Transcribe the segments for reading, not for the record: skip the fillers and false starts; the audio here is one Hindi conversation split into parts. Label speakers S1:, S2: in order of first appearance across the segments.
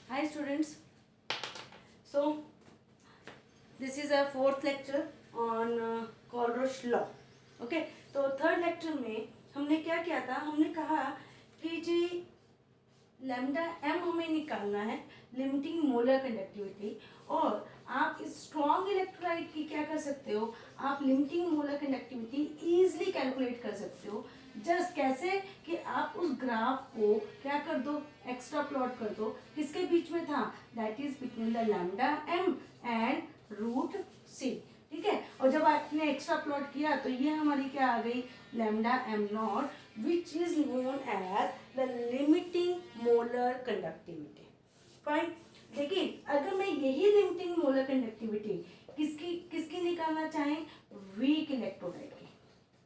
S1: Hi students. So this is our fourth lecture on Colrosh law. Okay, तो थर्ड लेक्चर में हमने क्या किया था, हमने कहा कि जी लैम्डा एम हमें निकालना है, लिमिटिंग मोलर कंडक्टिविटी। और आप इस स्ट्रॉन्ग इलेक्ट्रोलाइट की क्या कर सकते हो, आप limiting molar conductivity easily calculate कर सकते हो। जस्ट कैसे कि आप उस ग्राफ को क्या कर दो, एक्स्ट्रा प्लॉट कर दो। किसके बीच में था, that is between the lambda M and root C. ठीक है, और जब आपने एक्स्ट्रा प्लॉट किया तो ये हमारी क्या आ गई, lambda m naught, which is known as the limiting molar conductivity. Fine. देखिए, अगर मैं यही लिमिटिंग मोलर कंडक्टिविटी किसकी किसकी निकालना चाहें, वीक इलेक्ट्रोलाइट की।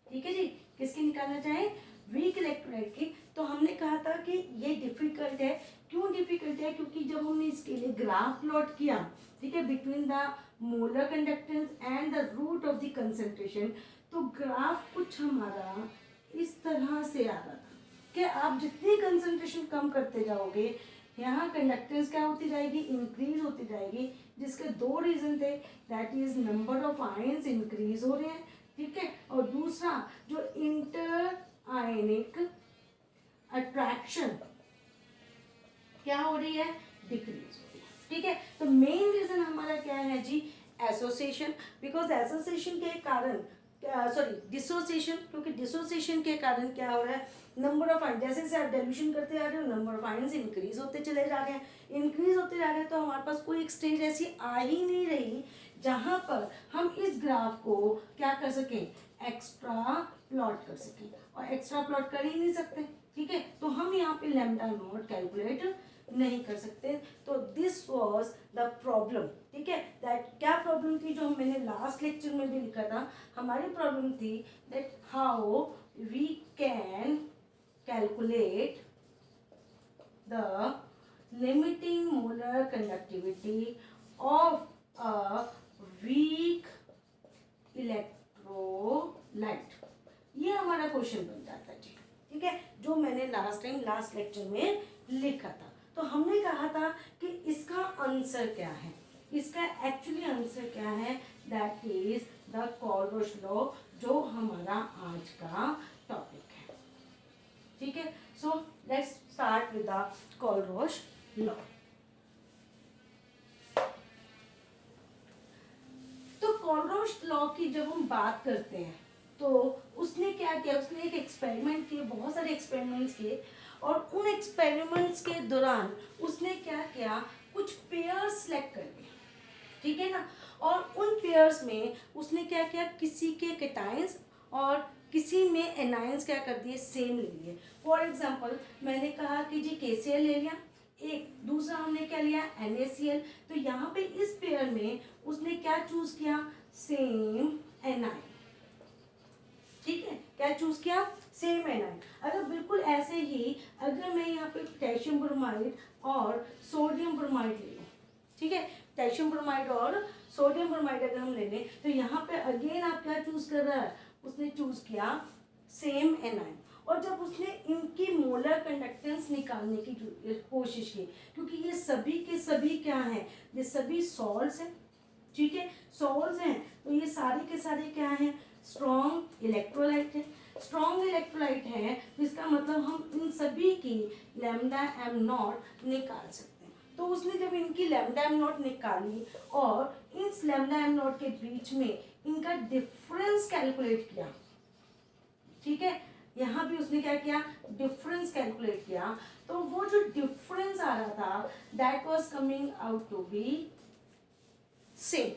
S1: ठीक है जी, किसकी निकालना चाहें, वीक इलेक्ट्रोलाइट की। तो हमने कहा था कि ये डिफिकल्ट है। क्यों डिफिकल्ट है, क्योंकि जब हमने इसके लिए ग्राफ प्लॉट किया, ठीक है, between the molar conductance and the root of the concentration, तो ग्राफ कुछ हमारा इस तरह से आ रहा था कि आप जितनी कंसंट्रेशन कम करते जाओगे, यहाँ कंडक्टेंस क्या होती जाएगी, इंक्रीज होती जाएगी। जिसके दो रीजन थे, that is number of ions increase हो रहे हैं, ठीक है, और दूसरा जो इंटर आयनिक अट्रैक्शन क्या हो रही है, डिक्रीज हो रही है। ठीक है, तो मेन रीजन हमारा क्या है जी, एसोसिएशन। बिकॉज एसोसिएशन के कारण, डिसोसिएशन, क्योंकि डिसोसिएशन के कारण क्या हो रहा है, नंबर ऑफ आयन, जैसे जैसे आप डाइल्यूशन करते जा रहे हो, नंबर ऑफ आयंस इंक्रीज होते चले जा रहे हैं, इंक्रीज होते जा रहे हैं। तो हमारे पास कोई एक स्टेज ऐसी आ ही नहीं रही जहां पर हम इस ग्राफ को क्या कर सकें, एक्स्ट्रा प्लॉट कर सकें, और एक्स्ट्रा प्लॉट कर ही नहीं सकते। ठीक है, तो हम यहाँ पे लैम्डा नॉट कैलकुलेट नहीं कर सकते। तो दिस वाज द प्रॉब्लम। ठीक है, दैट क्या प्रॉब्लम थी, जो मैंने लास्ट लेक्चर में भी लिखा था। हमारी प्रॉब्लम थी that how we can calculate the limiting molar conductivity of a weak electrolyte. ये हमारा क्वेश्चन बन जाता है जी। ठीक है, जो मैंने लास्ट लेक्चर में लिखा था। तो हमने कहा था कि इसका आंसर क्या है, इसका एक्चुअली आंसर क्या है, that is the Kohlrausch law, जो हमारा आज का टॉपिक है। ठीक है, so let's start with the Kohlrausch law. तो कोलरोश लॉ की जब हम बात करते हैं, तो उसने क्या किया, उसने एक एक्सपेरिमेंट किए, बहुत सारे एक्सपेरिमेंट्स किए, और उन एक्सपेरिमेंट्स के दौरान उसने क्या किया, कुछ पेयर्स सेलेक्ट कर लिए। ठीक है ना, और उन पेयर्स में उसने क्या किया, किसी के कैटायंस और किसी में एनायंस क्या कर दिए, सेम ले लिए। फॉर एग्जांपल मैंने कहा कि जी KCl ले लिया, एक दूसरा हमने क्या लिया, NaCl। तो यहाँ पे इस पेयर में उसने क्या चूज किया, सेम एनायन। ठीक है, क्या चूज किया, सेम एनायन। अगर बिल्कुल ऐसे ही अगर मैं यहाँ पे पोटेशियम ब्रोमाइड और सोडियम ब्रोमाइड ले लूँ, ठीक है, पोटेशियम ब्रोमाइड और सोडियम ब्रोमाइड अगर हम ले लें, तो यहाँ पे अगेन आप क्या चूज कर रहा है, उसने चूज किया सेम एनायन। और जब उसने इनकी मोलर कंडक्टेंस निकालने की कोशिश की, क्योंकि ये सभी के सभी क्या हैं, ये सभी सॉल्ट्स हैं। ठीक है, सॉल्ट्स हैं, तो ये सारे के सारे क्या हैं, स्ट्रॉन्ग इलेक्ट्रोलाइट है। स्ट्रॉन्ग इलेक्ट्रोलाइट है, तो इसका मतलब हम इन सभी की लैम्डा एम नॉट निकाल सकते हैं। तो उसने जब इनकी लैम्डा एम नॉट निकाली और इस लैम्डा एम नॉट के बीच में इनका डिफरेंस कैलकुलेट किया। ठीक है, यहाँ भी उसने क्या किया, डिफरेंस कैलकुलेट किया। तो वो जो डिफरेंस आ रहा था, that was coming out to be same.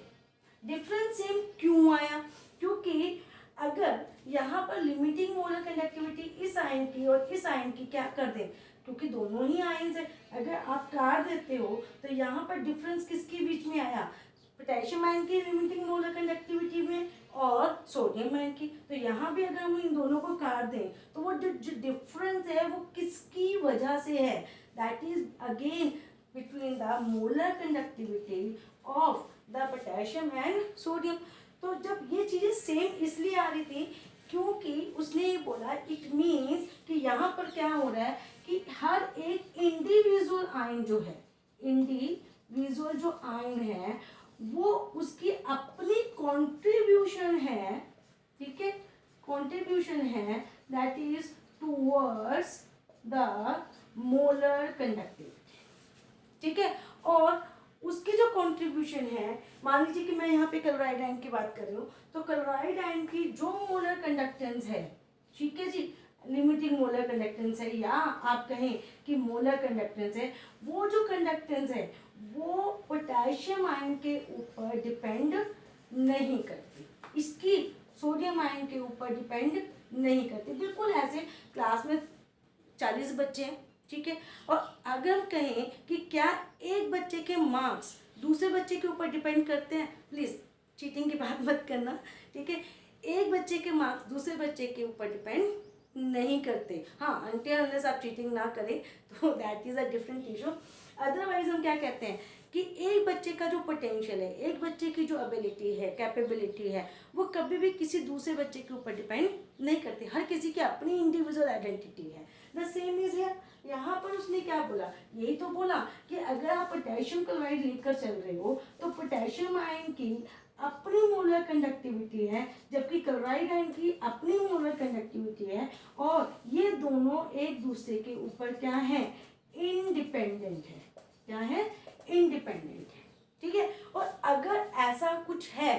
S1: Difference same क्यों आया, क्योंकि अगर यहाँ पर लिमिटिंग मोलर कंडक्टिविटी इस आयन की और इस आयन की क्या कर दें, क्योंकि दोनों ही आयन है, अगर आप काट देते हो तो यहाँ पर डिफरेंस किसके बीच में आया, पोटेशियम आयन की लिमिटिंग मोलर कंडक्टिविटी में और सोडियम आयन की। तो यहाँ भी अगर हम इन दोनों को काट दें तो वो जो डिफरेंस है वो किसकी वजह से है, that is again between the molar conductivity of the potassium and sodium. तो जब ये चीज़ें सेम इसलिए आ रही थी क्योंकि उसने ये बोला, इट मीन्स कि यहाँ पर क्या हो रहा है कि हर एक इंडिविजुअल आयन जो है, इंडिविजुअल जो आयन है वो उसकी अपनी कंट्रीब्यूशन है, ठीक है, कंट्रीब्यूशन है that is towards the molar conductivity, ठीक है। और उसकी जो कंट्रीब्यूशन है, मान लीजिए कि मैं यहाँ पे क्लोराइड आयन की बात कर रही हूँ, तो क्लोराइड आयन की जो मोलर कंडक्टेंस है, ठीक है जी, लिमिटिंग मोलर कंडक्टेंस है या आप कहें कि मोलर कंडक्टेंस है, वो जो कंडक्टेंस है वो पोटेशियम आयन के ऊपर डिपेंड नहीं करती, इसकी सोडियम आयन के ऊपर डिपेंड नहीं करती। बिल्कुल ऐसे क्लास में 40 बच्चे हैं, ठीक है, और अगर हम कहें कि क्या एक बच्चे के मार्क्स दूसरे बच्चे के ऊपर डिपेंड करते हैं, प्लीज़ चीटिंग की बात मत करना, ठीक है, एक बच्चे के मार्क्स दूसरे बच्चे के ऊपर डिपेंड नहीं करते। हाँ, अनटिल अनलेस आप चीटिंग ना करें तो that is a different issue. Otherwise हम क्या कहते हैं कि एक बच्चे का जो पोटेंशियल है, एक बच्चे की जो एबिलिटी है, कैपेबिलिटी है, वो कभी भी किसी दूसरे बच्चे के ऊपर डिपेंड नहीं करती, हर किसी की अपनी इंडिविजुअल आइडेंटिटी है। द सेम इज है, यहाँ पर उसने क्या बोला, यही तो बोला कि अगर आप पोटेशियम क्लोराइड लेकर चल रहे हो तो पोटेशियम आयन की अपनी मोलर कंडक्टिविटी है, जबकि क्लोराइड आयन की अपनी मोलर कंडक्टिविटी है, और ये दोनों एक दूसरे के ऊपर क्या है, इंडिपेंडेंट है। क्या है, इंडिपेंडेंट है, ठीक है। और अगर ऐसा कुछ है,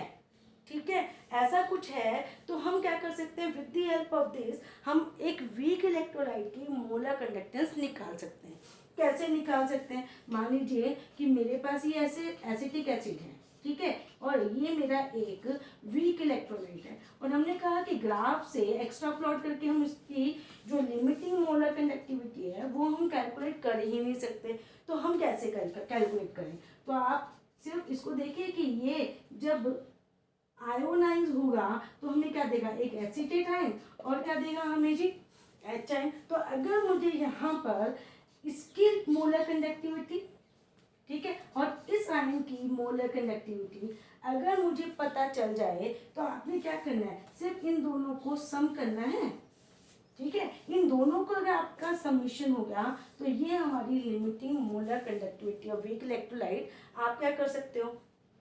S1: ठीक है, ऐसा कुछ है, तो हम क्या कर सकते हैं, with the help of this हम एक वीक इलेक्ट्रोलाइट की मोलर कंडक्टेंस निकाल सकते हैं। कैसे निकाल सकते हैं, मान लीजिए कि मेरे पास ये ऐसे एसिटिक एसिड है, ठीक है, और ये मेरा एक वीक इलेक्ट्रोलाइट है, और हमने कहा कि ग्राफ से एक्स्ट्रा प्लॉट करके हम इसकी जो लिमिटिंग मोलर कंडक्टिविटी है वो हम कैलकुलेट कर ही नहीं सकते, तो हम कैसे कैलकुलेट करें। तो आप सिर्फ इसको देखिए कि ये जब आयोनाइज होगा तो हमें क्या देगा, एक एसीटेट आयन, और क्या देगा हमें जी, एच आयन। तो अगर मुझे यहाँ पर इसकी मोलर कंडक्टिविटी, ठीक है, और इस आयन की मोलर कंडक्टिविटी अगर मुझे पता चल जाए तो आपने क्या करना है, सिर्फ इन दोनों को सम करना है, ठीक है। इन दोनों को अगर आपका समीशन हो गया तो ये हमारी limiting molar conductivity of weak electrolyte आप क्या कर सकते हो,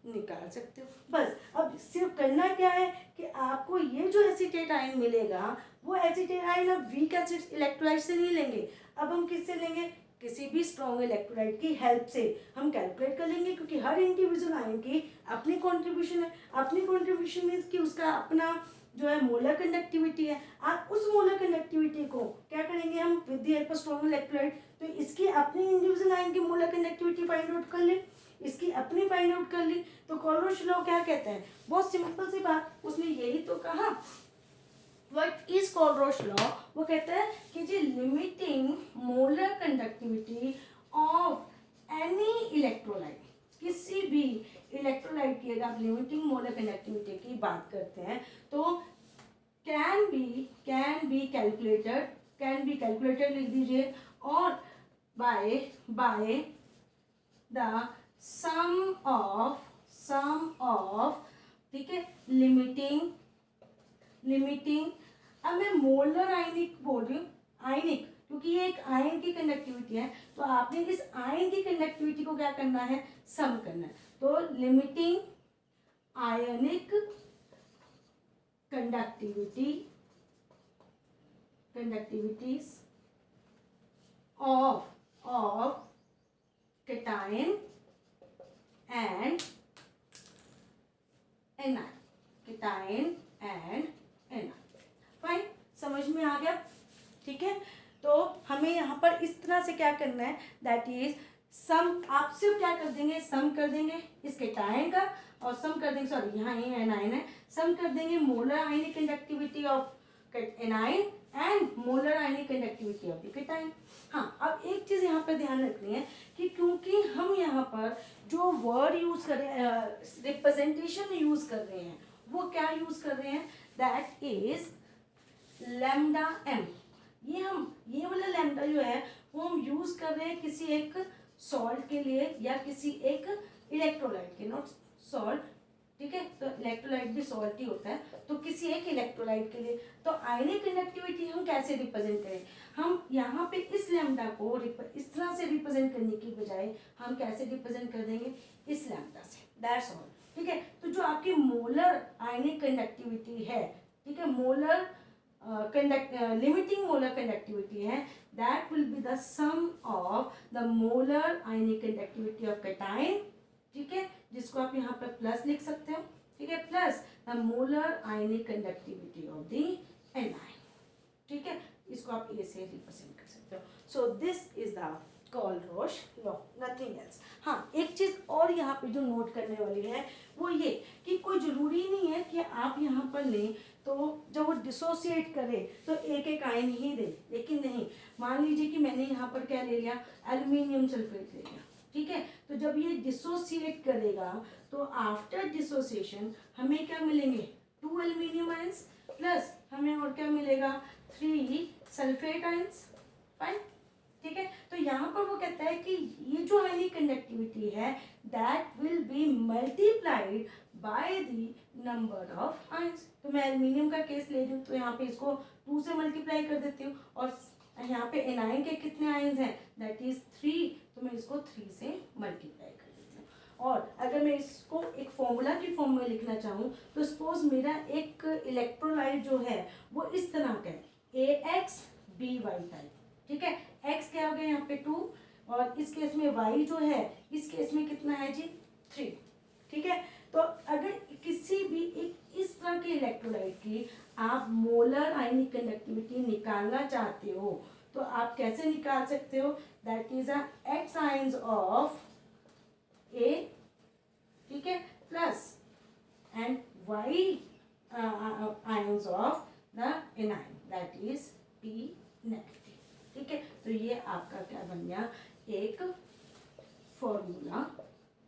S1: निकाल सकते हो। बस अब सिर्फ करना क्या है कि आपको ये जो एसीटेट आयन मिलेगा वो एसीटेट आयन अब वीक एसिड इलेक्ट्रोलाइट से नहीं लेंगे, अब हम किससे लेंगे, किसी भी स्ट्रॉन्ग इलेक्ट्रोलाइट की हेल्प से हम कैलकुलेट कर लेंगे, क्योंकि हर इंडिविजुअल आयन की अपनी कंट्रीब्यूशन है। अपनी कंट्रीब्यूशन मीन्स कि उसका अपना जो है मोलर कंडक्टिविटी है। आप उस मोलर कंडक्टिविटी को क्या करेंगे, हम with the help of strong electrolyte, तो इसकी अपनी इंडिविजुअल आयन की मोलर कंडक्टिविटी फाइंड आउट कर ले, इसकी अपनी फाइंड आउट कर ली। तो कॉलरोश लॉ क्या कहते हैं, बहुत सिंपल सी बात, उसने यही तो कहा, व्हाट इज कॉलरोश लॉ, वो कहता है कि जी limiting molar conductivity of any electrolyte, किसी भी इलेक्ट्रोलाइट की अगर आप लिमिटिंग मोलर कंडक्टिविटी की बात करते हैं तो कैन बी कैलकुलेटेड लिख दीजिए, और बाय द सम ऑफ, ठीक है, लिमिटिंग, अब मैं मोलर आयनिक बोल रही हूँ, आयनिक क्योंकि ये एक आयन की कंडक्टिविटी है, तो आपने इस आयन की कंडक्टिविटी को क्या करना है, सम करना है। तो limiting ionic conductivities of cation and anion, cation and anion। Fine, समझ में आ गया, ठीक है। तो हमें यहाँ पर इस तरह से क्या करना है, दैट इज सम, आप सिर्फ क्या कर देंगे, सम कर देंगे इस केटायन का, और सम कर देंगे, सॉरी यहाँ ये एनायन है, सम कर देंगे molar ionic conductivity of anion and molar ionic conductivity of the cation. हाँ, अब एक चीज़ यहाँ पर ध्यान रखनी है कि क्योंकि हम यहाँ पर जो वर्ड यूज़ कर रहे हैं, रिप्रेजेंटेशन यूज़ कर रहे हैं, वो क्या यूज़ कर रहे हैं, दैट इज लैम्डा एम। ये वाला लैम्डा जो है वो हम यूज़ कर रहे हैं किसी एक सॉल्ट के लिए या किसी एक इलेक्ट्रोलाइट के, नॉट सॉल्ट, ठीक है, तो इलेक्ट्रोलाइट भी सॉल्ट ही होता है, तो किसी एक इलेक्ट्रोलाइट के लिए। तो आयनिक कंडक्टिविटी हम कैसे रिप्रेजेंट करें, हम यहाँ पे इस लैम्डा को इस तरह से रिप्रेजेंट रिप्रेजेंट करने की बजाय हम कैसे रिप्रेजेंट कर देंगे, इस लैम्डा से, दैट्स ऑल। ठीक है, तो जो आपकी मोलर आयनिक कंडक्टिविटी है, ठीक है, मोलर लिमिटिंग मोलर कंडक्टिविटी है, that will be the sum of the molar ionic conductivity of cation, ठीक है, जिसको आप यहाँ पर प्लस लिख सकते हो, ठीक है, plus the molar ionic conductivity of the anion, ठीक है, इसको आप ए से रिप्रेजेंट कर सकते हो। So this is the Kohlrausch law, nothing else. हाँ, एक चीज़ और यहाँ पे जो नोट करने वाली है वो ये कि कोई ज़रूरी नहीं है कि आप यहाँ पर लें तो जब वो डिसोसिएट करे तो एक एक आयन ही दे, लेकिन नहीं, मान लीजिए कि मैंने यहाँ पर क्या ले लिया, एल्यूमिनियम सल्फेट ले लिया, ठीक है, तो जब ये डिसोसिएट करेगा तो आफ्टर डिसोसिएशन हमें क्या मिलेंगे, 2 एल्यूमिनियम आयंस प्लस हमें और क्या मिलेगा, 3 सल्फेट आयंस, फाइन, ठीक है। तो यहाँ पर वो कहता है कि ये जो आयनिक कंडक्टिविटी है that will B multiplied by the number of ions. तो मैं एल्यूमिनियम का केस ले रही हूँ तो यहाँ पे इसको 2 से मल्टीप्लाई कर देती हूँ, और यहाँ पे एनायन के कितने आयंस हैं, दैट इज 3, तो मैं इसको 3 से मल्टीप्लाई कर देती हूँ। और अगर मैं इसको एक फॉर्मूला की फॉर्म में लिखना चाहूँ तो सपोज मेरा एक इलेक्ट्रोलाइट जो है वो इस तरह का है, AXBY टाइप, ठीक है, x क्या हो गया यहाँ पे 2, और इस केस में y जो है इस केस में कितना है जी, 3, ठीक है। तो अगर किसी भी एक इस तरह के इलेक्ट्रोलाइट की आप मोलर आयनिक कंडक्टिविटी निकालना चाहते हो तो आप कैसे निकाल सकते हो, that is x ions of A, ठीक है, plus and y ions of the anion, that is P negative, ठीक है। तो ये आपका क्या बन गया, एक फॉर्मूला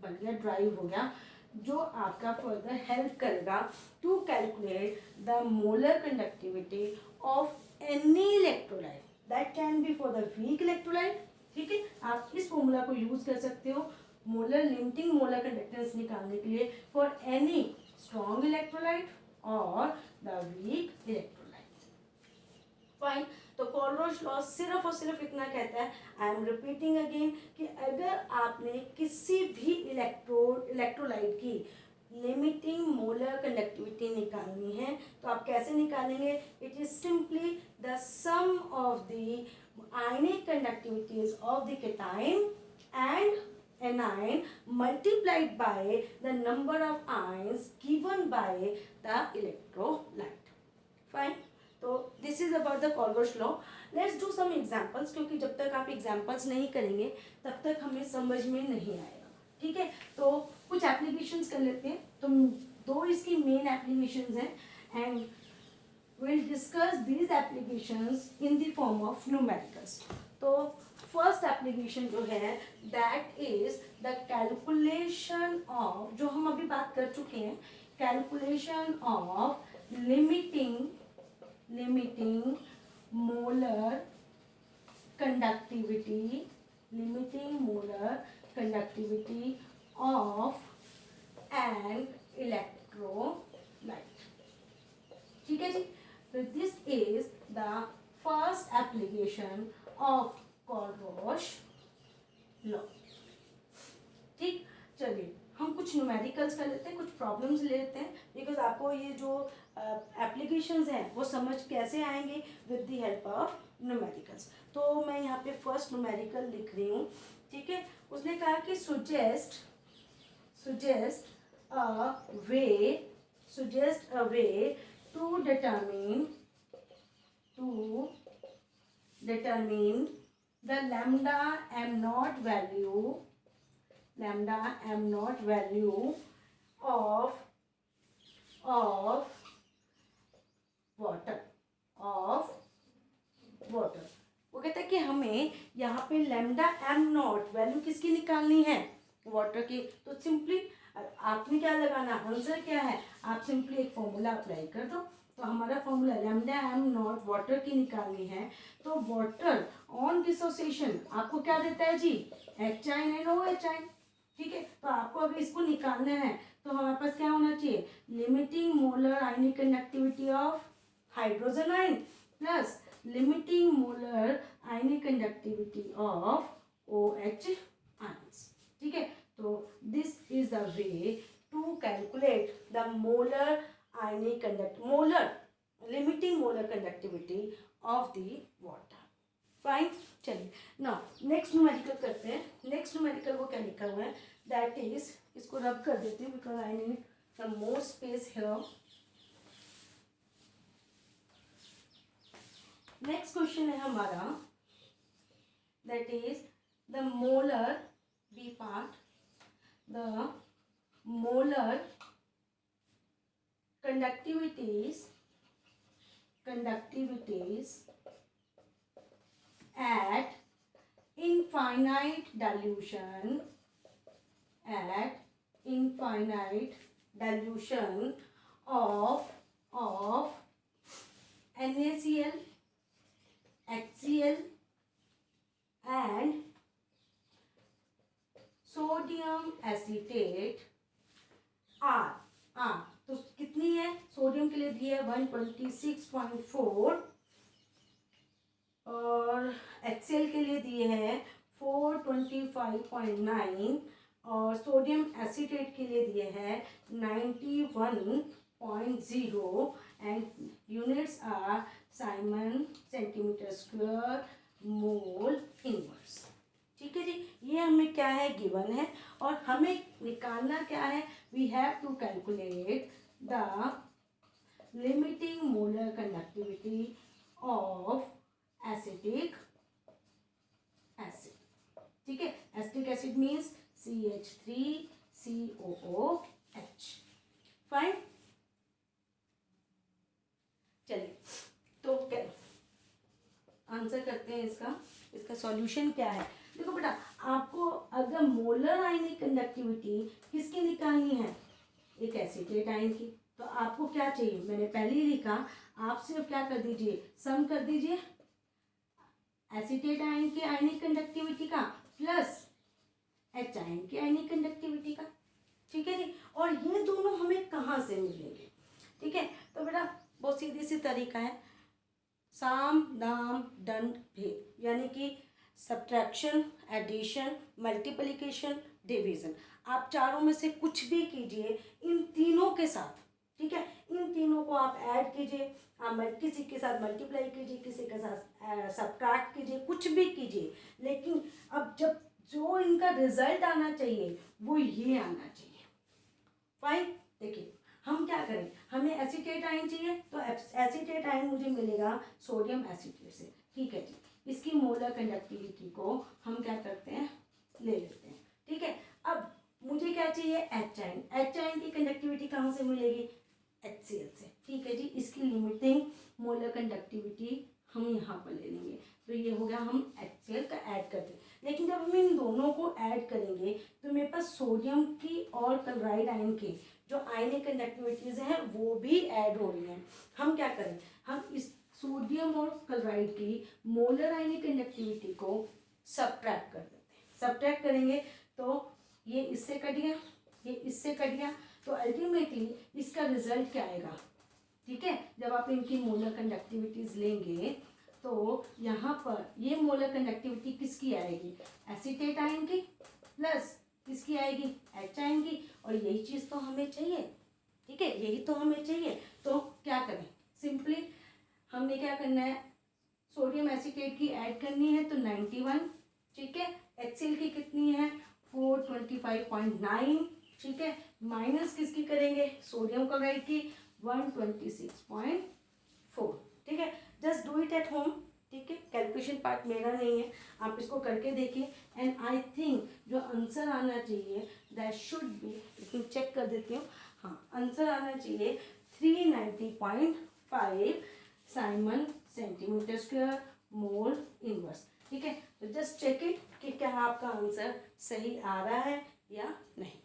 S1: बन गया, ड्राइव हो गया, जो आपका फर्दर हेल्प करेगा to calculate the molar conductivity of any electrolyte, that can be for the weak electrolyte, ठीक है। आप इस फॉर्मूला को यूज कर सकते हो मोलर लिमिटिंग मोलर कंडक्टेंस निकालने के लिए फॉर एनी स्ट्रॉन्ग इलेक्ट्रोलाइट और द वीक इलेक्ट्रोलाइट, फाइन। तो कोलरोश लॉ सिर्फ और सिर्फ इतना कहता है, आई एम रिपीटिंग अगेन, कि अगर आपने किसी भी इलेक्ट्रोलाइट की लिमिटिंग मोलर कंडक्टिविटी निकालनी है तो आप कैसे निकालेंगे, it is simply the sum of the ionic conductivities of the cation and anion multiplied by the number of ions given by the electrolyte, fine। तो this is about the Kohlrausch law. Let's do some examples, क्योंकि जब तक आप एग्जांपल्स नहीं करेंगे तब तक हमें समझ में नहीं आएगा, ठीक है। तो कुछ एप्लीकेशंस कर लेते हैं, तो 2 इसकी मेन एप्लीकेशंस हैं and we'll discuss these applications in the form of numericals। तो फर्स्ट एप्लीकेशन जो है that is the calculation of, जो हम अभी बात कर चुके हैं, calculation of limiting molar conductivity of an electrolyte, ठीक है जी। तो this is the first application of Kohlrausch law, ठीक। चलिए हम कुछ न्यूमेरिकल्स कर लेते हैं, कुछ प्रॉब्लम्स ले लेते हैं, बिकॉज आपको ये जो एप्लीकेशंस हैं वो समझ कैसे आएंगे with the help of numericals. तो मैं यहाँ पे फर्स्ट न्यूमेरिकल लिख रही हूँ, ठीक है। उसने कहा कि suggest a way to determine the lambda m naught value of water। वो कहता है कि हमें यहाँ पे लैम्डा एम नॉट वैल्यू किसकी निकालनी है, वाटर की। तो सिंपली आपने क्या लगाना, आंसर क्या है, आप सिंपली एक फॉर्मूला अप्लाई कर दो। तो हमारा formula lambda m not water की निकालनी है, तो वाटर ऑन डिसोसिएशन आपको क्या देता है जी, H ion and O H ion, ठीक है। तो आपको अभी इसको निकालना है तो हमारे पास क्या होना चाहिए, limiting molar ionic conductivity of hydrogen ion plus limiting molar ionic conductivity of OH ions. ठीक है, तो this is the way to calculate the molar ionic limiting molar conductivity of the water. Fine, चलिए ना नेक्स्ट न्यूमेरिकल करते हैं. नेक्स्ट न्यूमेरिकल वो क्या लिखा हुआ है, दैट इज, इसको रब कर देते हैं because I need some more space here. Next question है हमारा, that is the molar, B part, the molar conductivities at infinite dilution of NaCl, HCl and sodium acetate R. तो कितनी है, सोडियम के लिए दी है 126.4 और HCl के लिए दिए हैं 425.9 और सोडियम एसीटेट के लिए दिए हैं 91.0 and units are siemens centimetre square mole inverse. ठीक है जी, ये हमें क्या है, गिवन है और हमें निकालना क्या है, we have to calculate the limiting molar conductivity of acetic acid. ठीक है, acetic acid means CH3COOH. Fine, चलिए तो क्या आंसर करते हैं इसका सॉल्यूशन क्या है. देखो बेटा, आपको अगर मोलर आयनिक कंडक्टिविटी किसकी निकालनी है, एक एसीटेट आयन की, तो आपको क्या चाहिए, मैंने पहले ही लिखा, आप सिर्फ क्या कर दीजिए, सम कर दीजिए एसीटेट आयन की आयनिक कंडक्टिविटी का प्लस एच आयन की आयनिक कंडक्टिविटी का. ठीक है जी, और ये दोनों हमें कहाँ से मिलेंगे. ठीक है, तो बेटा बहुत सीधी सी तरीका है, साम दाम दंड भेद, यानी कि सब्ट्रैक्शन, एडिशन, मल्टीप्लिकेशन, डिवीजन. आप चारों में से कुछ भी कीजिए इन तीनों के साथ. ठीक है, इन तीनों को आप ऐड कीजिए, आप किसी के साथ मल्टीप्लाई कीजिए, किसी के साथ सब्ट्रैक्ट कीजिए, कुछ भी कीजिए, लेकिन अब जब जो इनका रिजल्ट आना चाहिए वो ये आना चाहिए. फाइन, देखिए हम क्या करें, हमें एसीटेट आयन चाहिए तो एसीटेट आयन मुझे मिलेगा सोडियम एसीटेट से. ठीक है जी, इसकी मोलर कंडक्टिविटी को हम क्या करते हैं, ले लेते हैं. ठीक है, अब मुझे क्या चाहिए, एच आयन. एच आयन की कंडक्टिविटी कहाँ से मिलेगी, HCl से. ठीक है जी, इसकी लिमिटिंग मोलर कंडक्टिविटी हम यहाँ पर ले लेंगे. तो ये हो गया, हम HCl का ऐड कर दें. लेकिन जब हम इन दोनों को ऐड करेंगे तो मेरे पास सोडियम की और क्लोराइड आयन की जो आयनिक कंडक्टिविटीज हैं वो भी ऐड हो रही हैं. हम क्या करें, हम इस सोडियम और क्लोराइड की मोलर आयनिक कंडक्टिविटी को सब्ट्रैक्ट कर देते हैं. सब्ट्रैक्ट करेंगे तो ये इससे कट गया, ये इससे कट गया, तो अल्टीमेटली इसका रिजल्ट क्या आएगा. ठीक है, जब आप इनकी मोलर कंडक्टिविटीज लेंगे तो यहाँ पर ये मोलर कंडक्टिविटी किसकी आएगी, एसीटेट आयन की प्लस किसकी आएगी, एच आयन की. और यही चीज़ तो हमें चाहिए. ठीक है, यही तो हमें चाहिए. तो क्या करें, सिंपली हमने क्या करना है, सोडियम एसीटेट की ऐड करनी है तो 91. ठीक है, HCl की कितनी है 425.9. ठीक है, माइनस किसकी करेंगे, सोडियम क्लोराइड की 126.4. ठीक है, just do it at home. ठीक है, कैलकुलेशन पार्ट मेरा नहीं है, आप इसको करके देखिए एंड आई थिंक जो आंसर आना चाहिए दैट शुड बी, लेकिन चेक कर देती हूँ, हाँ आंसर आना चाहिए 390.5 Simon centimetre square mole inverse. ठीक है, तो जस्ट चेक इट कि क्या आपका आंसर सही आ रहा है या नहीं.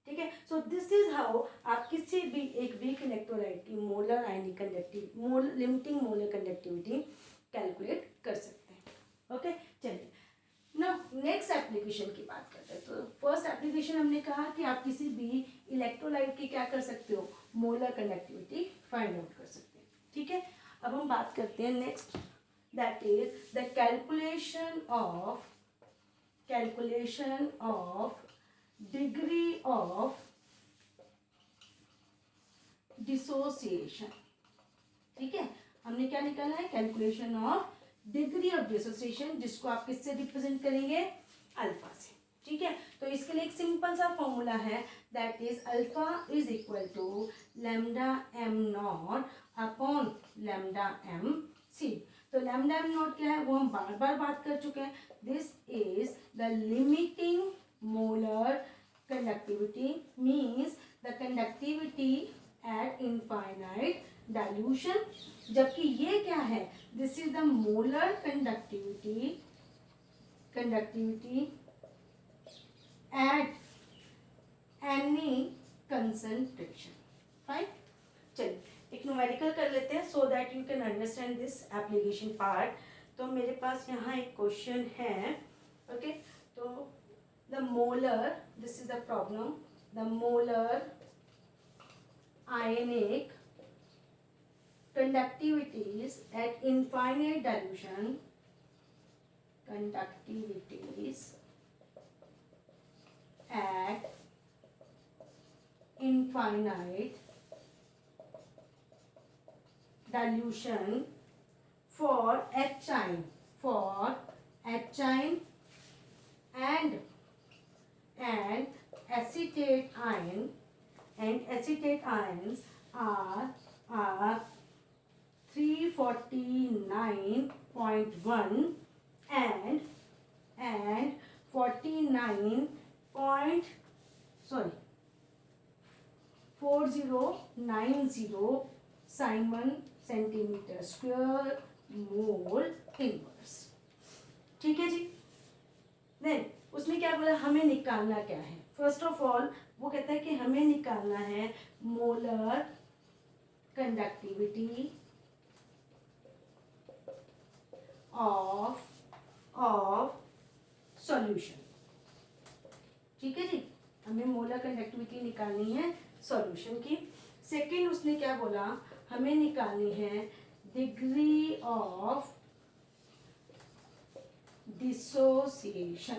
S1: ठीक है, सो दिस इज हाउ आप किसी भी एक वीक इलेक्ट्रोलाइट की molar ionic conductivity, limiting molar conductivity calculate कर सकते हैं. ओके, चलिए ना नेक्स्ट एप्लीकेशन की बात करते हैं. तो फर्स्ट एप्लीकेशन हमने कहा कि आप किसी भी इलेक्ट्रोलाइट की क्या कर सकते हो, मोलर कंडक्टिविटी फाइंड आउट कर सकते हैं. ठीक है, अब हम बात करते हैं next, that is the calculation calculation of degree of dissociation. ठीक है, हमने क्या निकाला है, calculation of degree of dissociation, जिसको आप किससे रिप्रेजेंट करेंगे, अल्फा से। ठीक है, तो इसके लिए एक सिंपल सा फॉर्मूला है, that is alpha is equal to lambda m naught upon lambda m c. तो लैम्डा एम नॉट क्या है, वो हम बार बार बात कर चुके हैं। This is the limiting molar conductivity, means the conductivity eight infinite dilution. जबकि ये क्या है, this is the molar conductivity at any concentration. Fine, चलिए एक न्यूमेरिकल कर लेते हैं so that you can understand this application part. तो मेरे पास यहाँ एक क्वेश्चन है। ओके, तो the molar, this is the problem, the molar ionic conductivities at infinite dilution, conductivities at infinite dilution for etchine, and acetate ion, and acetate ions are 349.1 and 4090 Simon centimeter square mole inverse। ठीक है जी, देन उसने क्या बोला, हमें निकालना क्या है। फर्स्ट ऑफ ऑल वो कहता है कि हमें निकालना है मोलर कंडक्टिविटी ऑफ सॉल्यूशन। ठीक है जी, हमें मोलर कंडक्टिविटी निकालनी है सॉल्यूशन की। सेकंड उसने क्या बोला, हमें निकालनी है डिग्री ऑफ डिसोसिएशन।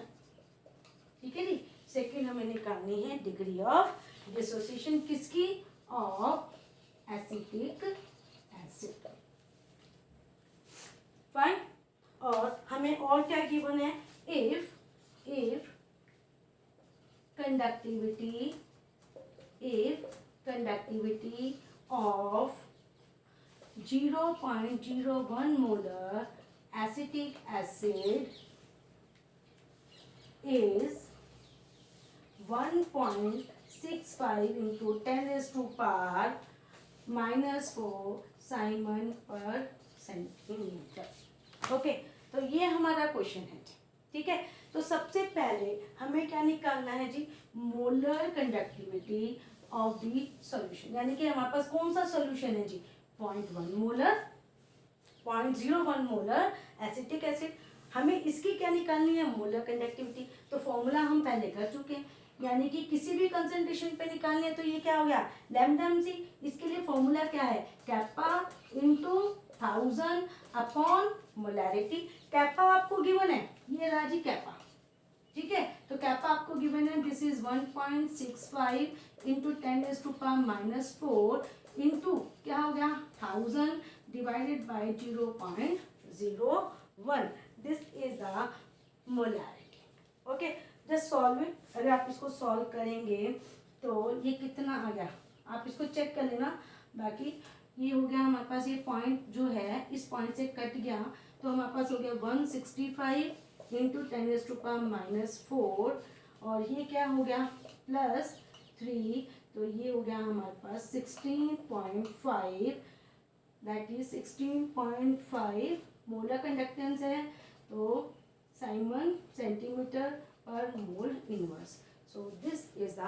S1: ठीक है जी, सेकेंड हमें निकालनी है डिग्री ऑफ डिसोसिएशन, किसकी, ऑफ एसिटिक एसिड। फाइन, और हमें और क्या गिवन है, if conductivity of 0.01 molar acetic acid is 1.65 into 10⁻⁻⁴ Simon पर सेंटीमीटर। ओके, तो ये हमारा क्वेश्चन है। ठीक है, तो सबसे पहले हमें क्या निकालना है जी, molar conductivity of the solution, यानी कि हमारे पास कौन सा सॉल्यूशन है जी, 0.01 मोलर, 0.01 मोलर एसिटिक एसिड। हमें इसकी क्या निकालनी है, मोलर कंडक्टिविटी। तो फॉर्मूला हम पहले कर चुके हैं, यानी कि किसी भी कंसंट्रेशन पे निकालनी है तो ये क्या हो गया, लैम्डा एम सी। इसके लिए फॉर्मूला क्या है, kappa into 1000 upon molarity. Kappa आपको गिवन है, ये रहा जी कैपा। ठीक है, तो कैपा आपको गिवन है, दिस इज 1.65 इंटू 10⁻⁻⁴ इंटू क्या हो गया, 1000 divided by 0.01। This is the molarity. Okay, just solve it. अगर आप इसको सॉल्व करेंगे तो ये कितना आ गया, आप इसको चेक कर लेना। बाकी ये हो गया हमारे पास, ये पॉइंट जो है इस पॉइंट से कट गया, तो हमारे पास हो गया 165 इंटू 10⁻⁻⁴, और ये क्या हो गया +3, तो ये हो गया हमारे पास 16.5, दैट इज 16.5 मोलर कंडक्टेंस है, तो साइमन सेंटीमीटर पर mole inverse. So this is the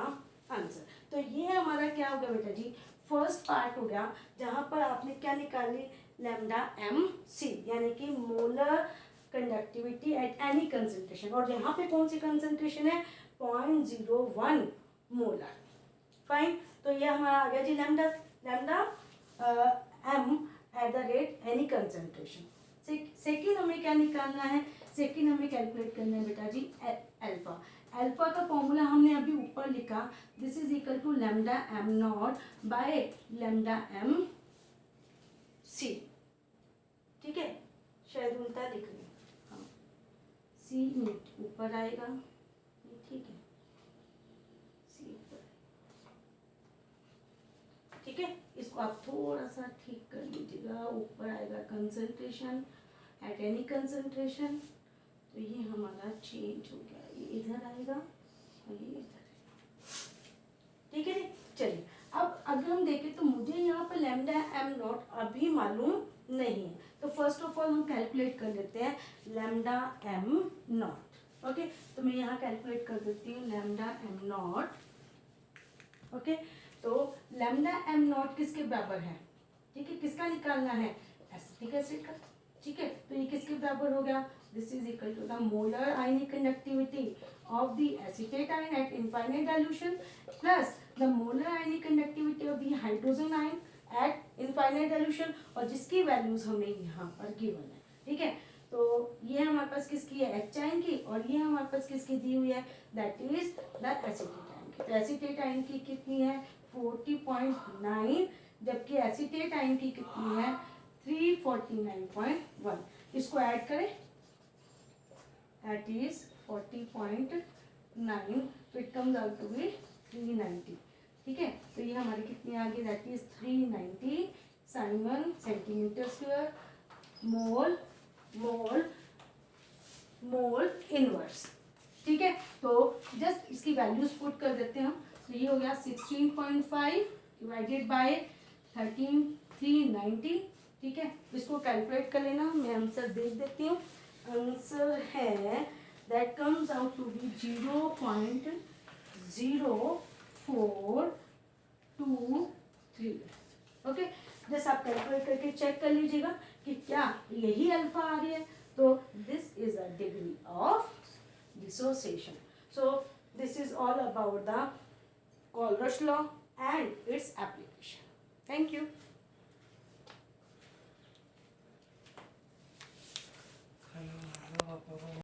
S1: answer. तो ये हमारा क्या होगा बेटा जी, फर्स्ट पार्ट हो गया, जहाँ पर आपने क्या निकाली, लैम्डा एम सी, यानी कि molar conductivity at any concentration, और यहाँ पे कौन सी कंसंट्रेशन है, 0.01 मोलर। फाइन, तो ये हमारा आ गया जी lambda M at the rate any concentration. Second हमें क्या निकालना है, सेकेंड हमें कैलकुलेट करना है बेटा जी अल्फा। अल्फा का फॉर्मूला हमने अभी ऊपर लिखा, this is equal to lambda m naught by lambda m c. ठीक है, शायद उल्टा लिख रही हूँ, हाँ सी ऊपर आएगा, ठीक है सी ऊपर, ठीक है। इसको आप थोड़ा सा ठीक कर लीजिएगा, ऊपर आएगा कंसंट्रेशन एट एनी कंसंट्रेशन, तो ये हमारा चेंज हो गया, ये इधर आएगा और ये इधर आएगा, ठीक है। चलिए अब अगर हम देखें तो मुझे यहाँ पर लैम्डा एम नॉट अभी मालूम नहीं है, तो फर्स्ट ऑफ ऑल हम कैलकुलेट कर लेते हैं लैम्डा एम नॉट। ओके, तो मैं यहाँ कैलकुलेट कर देती हूँ लैम्डा एम नॉट। ओके, तो लैम्डा एम नॉट किसके बराबर है, ठीक है, किसका निकालना है, एसिटिक एसिड का, ठीक है। तो ये किसके बराबर हो गया, this is equal to the molar ionic conductivity of the acetate ion at infinite dilution plus the molar ionic conductivity of the hydrogen ion at infinite dilution, और जिसकी वैल्यूज हमें यहाँ पर गिवन है, ठीक है। तो ये हमारे पास किसकी है, एच आयन की, और ये हमारे पास किसकी दी हुई है, that is the acetate ion की। तो एसीटेट आयन की कितनी है 40.9, जबकि एसीटेट आयन की कितनी है 349.1। इसको ऐड करें, दैट इज 40.9, तो it comes out to be 390, ठीक है। तो ये हमारी कितनी आ गई, that is 390 siemens centimetre square mole mole mole inverse, ठीक है। तो जस्ट इसकी वैल्यूज पुट कर देते हैं हम, तो ये हो गया 16.5 डिवाइडेड बाय 390, ठीक है। इसको कैलकुलेट कर लेना, मैं आंसर देख देती हूँ। आंसर है that comes out to be 0.0423। Okay, just आप कैलकुलेट करके चेक कर लीजिएगा कि क्या यही अल्फा आ रही है, तो this is a degree of dissociation. So this is all about the Colrush law and its application. Thank you.